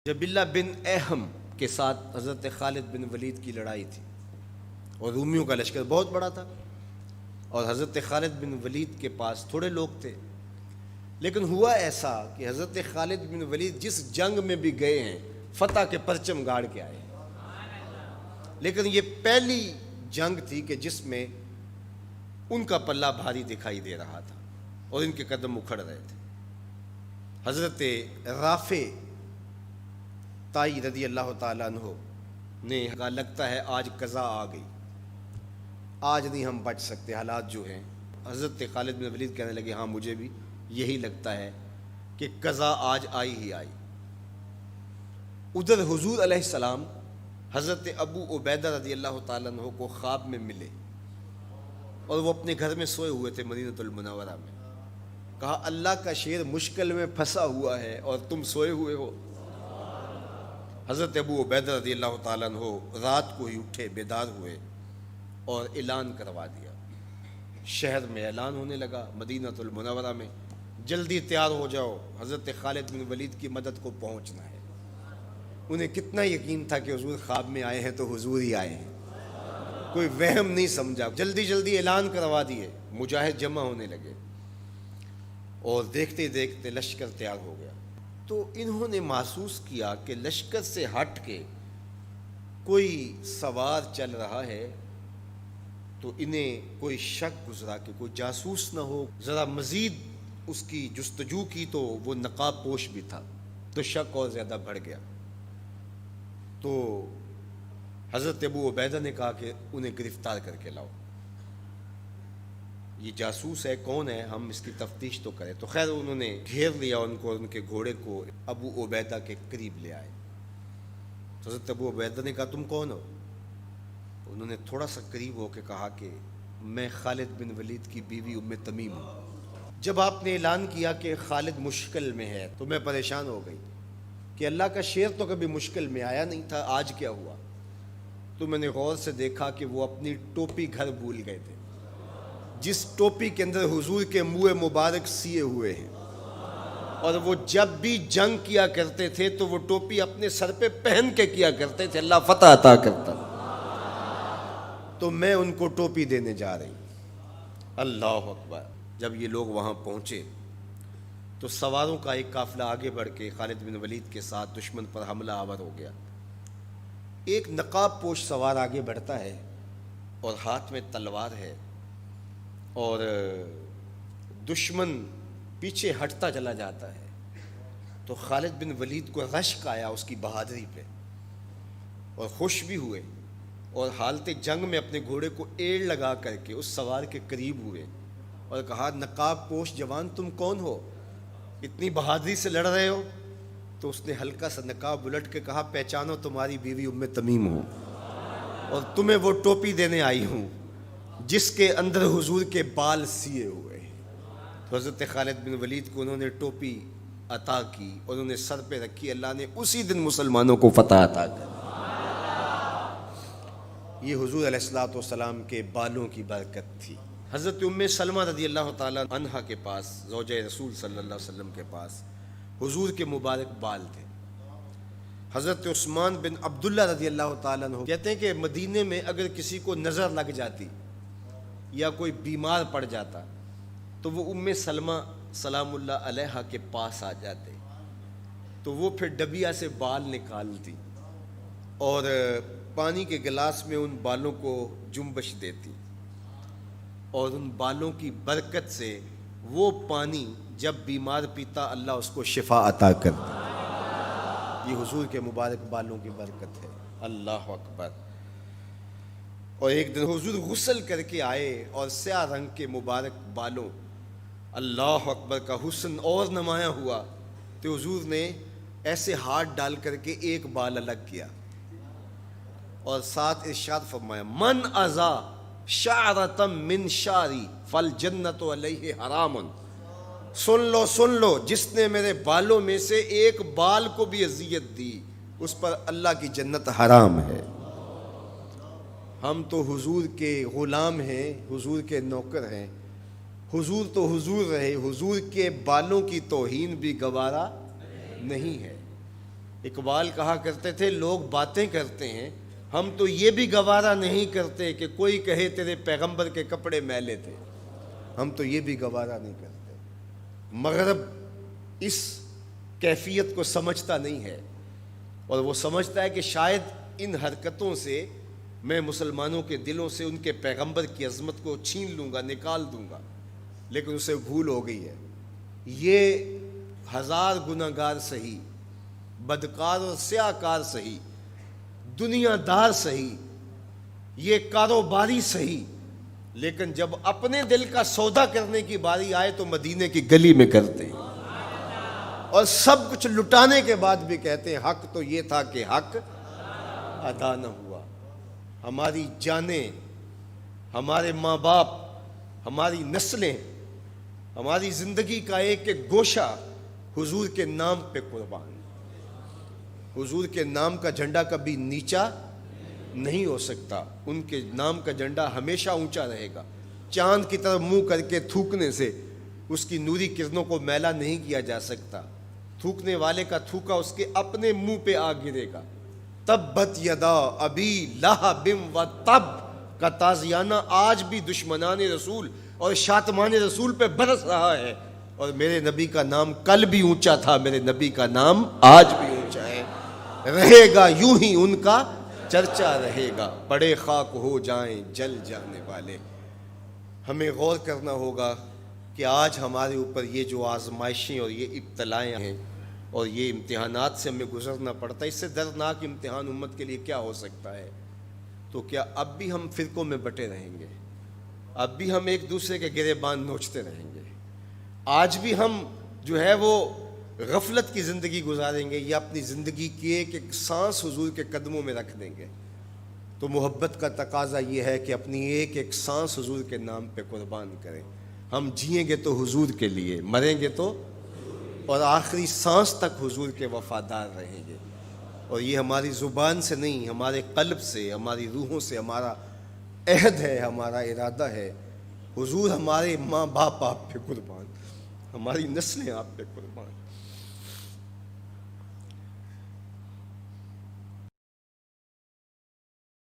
جبلہ بن اہم کے ساتھ حضرت خالد بن ولید کی لڑائی تھی، اور رومیوں کا لشکر بہت بڑا تھا، اور حضرت خالد بن ولید کے پاس تھوڑے لوگ تھے۔ لیکن ہوا ایسا کہ حضرت خالد بن ولید جس جنگ میں بھی گئے ہیں فتح کے پرچم گاڑ کے آئے، لیکن یہ پہلی جنگ تھی کہ جس میں ان کا پلہ بھاری دکھائی دے رہا تھا اور ان کے قدم اکھڑ رہے تھے۔ حضرت رافع تائی رضی اللہ تعالیٰ عنہ نے کہا لگتا ہے آج قضا آ گئی، آج نہیں ہم بچ سکتے، حالات جو ہیں۔ حضرت خالد بن ولید کہنے لگے ہاں مجھے بھی یہی لگتا ہے کہ قضا آج آئی ہی آئی۔ ادھر حضور علیہ السلام حضرت ابو عبیدہ رضی اللہ تعالیٰ عنہ کو خواب میں ملے، اور وہ اپنے گھر میں سوئے ہوئے تھے مدینہ المنورہ میں۔ کہا اللہ کا شیر مشکل میں پھنسا ہوا ہے اور تم سوئے ہوئے ہو۔ حضرت ابو عبیدہ رضی اللہ تعالیٰ عنہ رات کو ہی اٹھے، بیدار ہوئے اور اعلان کروا دیا۔ شہر میں اعلان ہونے لگا، مدینہ المنورہ میں، جلدی تیار ہو جاؤ، حضرت خالد بن ولید کی مدد کو پہنچنا ہے۔ انہیں کتنا یقین تھا کہ حضور خواب میں آئے ہیں تو حضور ہی آئے ہیں، کوئی وہم نہیں سمجھا، جلدی جلدی اعلان کروا دیے۔ مجاہد جمع ہونے لگے اور دیکھتے دیکھتے لشکر تیار ہو گیا۔ تو انہوں نے محسوس کیا کہ لشکر سے ہٹ کے کوئی سوار چل رہا ہے، تو انہیں کوئی شک گزرا کہ کوئی جاسوس نہ ہو۔ ذرا مزید اس کی جستجو کی تو وہ نقاب پوش بھی تھا، تو شک اور زیادہ بڑھ گیا۔ تو حضرت ابو عبیدہ نے کہا کہ انہیں گرفتار کر کے لاؤ، یہ جاسوس ہے، کون ہے، ہم اس کی تفتیش تو کریں۔ تو خیر انہوں نے گھیر لیا ان کو، ان کے گھوڑے کو ابو عبیدہ کے قریب لے آئے۔ تو حضرت ابو عبیدہ نے کہا تم کون ہو؟ انہوں نے تھوڑا سا قریب ہو کے کہا کہ میں خالد بن ولید کی بیوی ام تمیم ہوں۔ جب آپ نے اعلان کیا کہ خالد مشکل میں ہے تو میں پریشان ہو گئی کہ اللہ کا شیر تو کبھی مشکل میں آیا نہیں تھا، آج کیا ہوا؟ تو میں نے غور سے دیکھا کہ وہ اپنی ٹوپی گھر بھول گئے تھے، جس ٹوپی کے اندر حضور کے منہ مبارک سیے ہوئے ہیں، اور وہ جب بھی جنگ کیا کرتے تھے تو وہ ٹوپی اپنے سر پہ پہن کے کیا کرتے تھے، اللہ فتح عطا کرتا۔ تو میں ان کو ٹوپی دینے جا رہی۔ اللہ اکبر۔ جب یہ لوگ وہاں پہنچے تو سواروں کا ایک قافلہ آگے بڑھ کے خالد بن ولید کے ساتھ دشمن پر حملہ آور ہو گیا۔ ایک نقاب پوش سوار آگے بڑھتا ہے اور ہاتھ میں تلوار ہے، اور دشمن پیچھے ہٹتا چلا جاتا ہے۔ تو خالد بن ولید کو رشک آیا اس کی بہادری پہ، اور خوش بھی ہوئے، اور حالت جنگ میں اپنے گھوڑے کو ایڑ لگا کر کے اس سوار کے قریب ہوئے اور کہا نقاب پوش جوان تم کون ہو، اتنی بہادری سے لڑ رہے ہو؟ تو اس نے ہلکا سا نقاب الٹ کے کہا پہچانو تمہاری بیوی ام تمیم ہوں، اور تمہیں وہ ٹوپی دینے آئی ہوں جس کے اندر حضور کے بال سیے ہوئے ہیں۔ تو حضرت خالد بن ولید کو انہوں نے ٹوپی عطا کی اور انہوں نے سر پہ رکھی، اللہ نے اسی دن مسلمانوں کو فتح عطا کی۔ یہ حضور علیہ الصلوۃ والسلام کے بالوں کی برکت تھی۔ حضرت ام سلمہ رضی اللہ تعالیٰ عنہا کے پاس، زوجہ رسول صلی اللہ علیہ وسلم کے پاس حضور کے مبارک بال تھے۔ حضرت عثمان بن عبداللہ رضی اللہ تعالیٰ عنہ کہتے ہیں کہ مدینے میں اگر کسی کو نظر لگ جاتی یا کوئی بیمار پڑ جاتا تو وہ ام سلمہ سلام اللہ علیہا کے پاس آ جاتے، تو وہ پھر ڈبیا سے بال نکالتی اور پانی کے گلاس میں ان بالوں کو جنبش دیتی، اور ان بالوں کی برکت سے وہ پانی جب بیمار پیتا اللہ اس کو شفا عطا کرتا۔ یہ حضور کے مبارک بالوں کی برکت ہے۔ اللہ اکبر۔ اور ایک دن حضور غسل کر کے آئے اور سیاہ رنگ کے مبارک بالوں، اللہ اکبر، کا حسن اور نمایاں ہوا، تو حضور نے ایسے ہاتھ ڈال کر کے ایک بال الگ کیا اور ساتھ ارشاد فرمایا من ازا شعرۃ من شعری فالجنۃ علیہ حرام۔ سن لو جس نے میرے بالوں میں سے ایک بال کو بھی اذیت دی اس پر اللہ کی جنت حرام ہے۔ ہم تو حضور کے غلام ہیں، حضور کے نوکر ہیں، حضور تو حضور رہے، حضور کے بالوں کی توہین بھی گوارا نہیں ہے۔ اقبال کہا کرتے تھے لوگ باتیں کرتے ہیں، ہم تو یہ بھی گوارا نہیں کرتے کہ کوئی کہے تیرے پیغمبر کے کپڑے میلے تھے، ہم تو یہ بھی گوارا نہیں کرتے۔ مغرب اس کیفیت کو سمجھتا نہیں ہے، اور وہ سمجھتا ہے کہ شاید ان حرکتوں سے میں مسلمانوں کے دلوں سے ان کے پیغمبر کی عظمت کو چھین لوں گا، نکال دوں گا، لیکن اسے بھول ہو گئی ہے۔ یہ ہزار گناہ گار سہی، بدکار اور سیاہ کار سہی، دنیا دار سہی، یہ کاروباری سہی، لیکن جب اپنے دل کا سودا کرنے کی باری آئے تو مدینے کی گلی میں کرتے ہیں، اور سب کچھ لٹانے کے بعد بھی کہتے ہیں حق تو یہ تھا کہ حق ادا نہ ہوا۔ ہماری جانیں، ہمارے ماں باپ، ہماری نسلیں، ہماری زندگی کا ایک ایک گوشہ حضور کے نام پہ قربان۔ حضور کے نام کا جھنڈا کبھی نیچا نہیں ہو سکتا، ان کے نام کا جھنڈا ہمیشہ اونچا رہے گا۔ چاند کی طرف منہ کر کے تھوکنے سے اس کی نوری کرنوں کو میلا نہیں کیا جا سکتا، تھوکنے والے کا تھوکا اس کے اپنے منہ پہ آ گرے گا۔ تبت یدا ابی لہب و تب کا تازیانہ آج بھی دشمنان رسول اور شاتمان رسول پہ برس رہا ہے، اور میرے نبی کا نام کل بھی اونچا تھا، میرے نبی کا نام آج بھی اونچا ہے، رہے گا یوں ہی ان کا چرچا رہے گا، پڑے خاک ہو جائیں جل جانے والے۔ ہمیں غور کرنا ہوگا کہ آج ہمارے اوپر یہ جو آزمائشیں اور یہ ابتلائیں ہیں اور یہ امتحانات سے ہمیں گزرنا پڑتا ہے، اس سے دردناک امتحان امت کے لیے کیا ہو سکتا ہے؟ تو کیا اب بھی ہم فرقوں میں بٹے رہیں گے؟ اب بھی ہم ایک دوسرے کے گریبان نوچتے رہیں گے؟ آج بھی ہم جو ہے وہ غفلت کی زندگی گزاریں گے، یا اپنی زندگی کی ایک ایک سانس حضور کے قدموں میں رکھ دیں گے؟ تو محبت کا تقاضا یہ ہے کہ اپنی ایک ایک سانس حضور کے نام پہ قربان کریں۔ ہم جئیں گے تو حضور کے لیے، مریں گے تو، اور آخری سانس تک حضور کے وفادار رہیں گے۔ اور یہ ہماری زبان سے نہیں، ہمارے قلب سے، ہماری روحوں سے ہمارا عہد ہے، ہمارا ارادہ ہے۔ حضور ہمارے ماں باپ آپ پہ قربان، ہماری نسلیں آپ پہ قربان۔